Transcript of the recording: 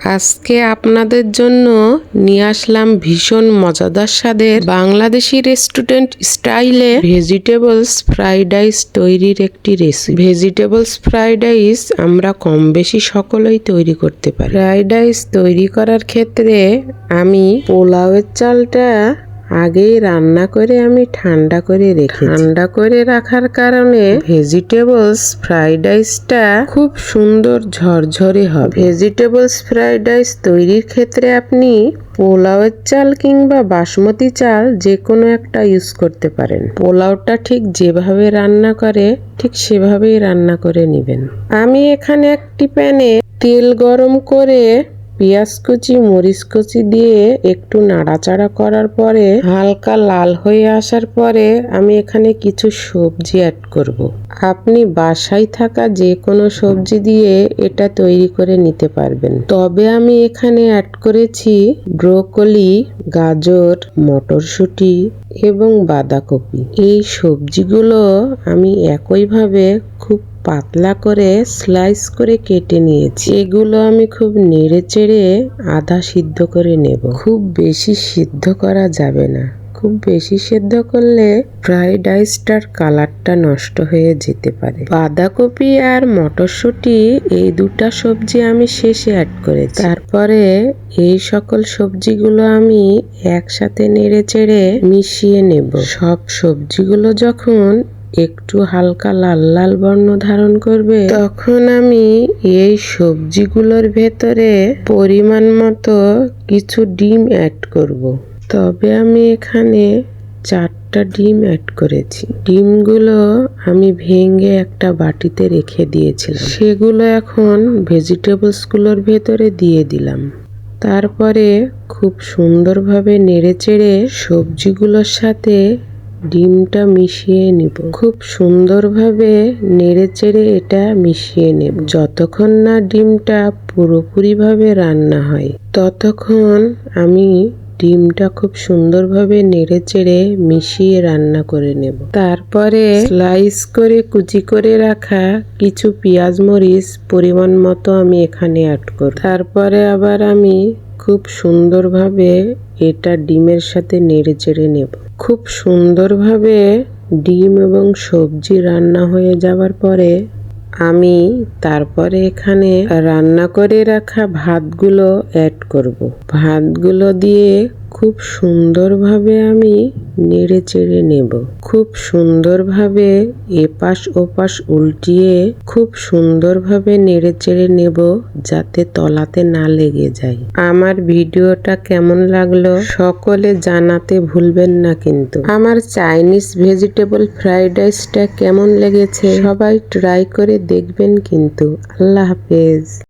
আজকে আপনাদের জন্য নিয়ে আসলাম ভীষণ মজাদার স্বাদের বাংলাদেশি রেস্টুরেন্ট স্টাইলে ভেজিটেবলস ফ্রাইড রাইস তৈরির একটি রেসিপি। ভেজিটেবলস ফ্রাইড রাইস আমরা কম বেশি সকলেই তৈরি করতে পারি। ফ্রাইড রাইস তৈরি করার ক্ষেত্রে আমি পোলাওয়ের চালটা আগেই রান্না করে আমি ঠান্ডা করে রেখে ঠান্ডা করে রাখার কারণে ভেজিটেবলস ফ্রাইড রাইসটা খুব সুন্দর ঝরঝরে হবে। ভেজিটেবলস ফ্রাইড রাইস তৈরির ক্ষেত্রে আপনি পোলাওয়ের চাল কিংবা বাসমতি চাল যে কোনো একটা ইউজ করতে পারেন। পোলাওটা ঠিক যেভাবে রান্না করে ঠিক সেভাবেই রান্না করে নেবেন। আমি এখানে একটি প্যানে তেল গরম করে পেঁয়াজ কুচি মরিচ কুচি দিয়ে একটু নাড়াচাড়া করার পরে হালকা লাল হয়ে আসার পরে আমি এখানে কিছু সবজি অ্যাড করব। আপনি বাসায় থাকা যে কোনো সবজি দিয়ে এটা তৈরি করে নিতে পারবেন। তবে আমি এখানে অ্যাড করেছি ব্রোকলি, গাজর, মটরশুঁটি এবং বাঁধাকপি। এই সবজিগুলো আমি একইভাবে খুব পাতলা করে স্লাইস করে কেটে নিয়েছি। এগুলো আমি খুব নেড়ে চেড়ে আধা সিদ্ধ করে নেব। খুব বেশি সিদ্ধ করা যাবে না। খুব বেশি সিদ্ধ করলে ফ্রাইড রাইসটার কালারটা নষ্ট হয়ে যেতে পারে। বাঁধাকপি আর মটরশুঁটি এই দুটা সবজি আমি শেষে অ্যাড করেছি। তারপরে এই সকল সবজিগুলো আমি একসাথে নেড়ে চেড়ে মিশিয়ে নেব। সব সবজিগুলো যখন একটু হালকা লাল লাল বর্ণ ধারণ করবে তখন আমি এই সবজিগুলোর ভেতরে পরিমাণ মতো কিছু ডিম অ্যাড করব। তবে আমি এখানে 4টা ডিম অ্যাড করেছি। ডিমগুলো আমি ভেঙে একটা বাটিতে রেখে দিয়েছিলাম। সেগুলো এখন ভেজিটেবলসগুলোর ভেতরে দিয়ে দিলাম। তারপরে খুব সুন্দরভাবে নেড়েচেড়ে সবজিগুলোর সাথে ডিমটা মিশিয়ে নিব। খুব সুন্দরভাবে নেড়েচেড়ে এটা মিশিয়ে নেব। যতক্ষণ না ডিমটা পুরোপুরিভাবে রান্না হয় ততক্ষণ আমি ডিমটা খুব সুন্দরভাবে নেড়েচেড়ে মিশিয়ে রান্না করে নেব। তারপরে স্লাইস করে কুচি করে রাখা কিছু পেঁয়াজ মরিচ পরিমাণ মতো আমি এখানে অ্যাড করব। তারপরে আবার আমি খুব সুন্দরভাবে এটা ডিমের সাথে নেড়েচেড়ে নেব। খুব সুন্দরভাবে ডিম এবং সবজি রান্না হয়ে যাওয়ার পরে আমি তারপরে এখানে রান্না করে রাখা ভাতগুলো অ্যাড করব। ভাতগুলো দিয়ে খুব সুন্দরভাবে আমি নেড়ে চেড়ে নেব। খুব সুন্দরভাবে এপাশ ওপাশ উল্টিয়ে খুব সুন্দরভাবে নেড়ে চেড়ে নেব যাতে তলাতে না লেগে যায়। আমার ভিডিওটা কেমন লাগলো সকলে জানাতে ভুলবেন না কিন্তু। আমার চাইনিজ ভেজিটেবল ফ্রাইড রাইসটা কেমন লেগেছে সবাই ট্রাই করে দেখবেন কিন্তু। আল্লাহ হাফেজ।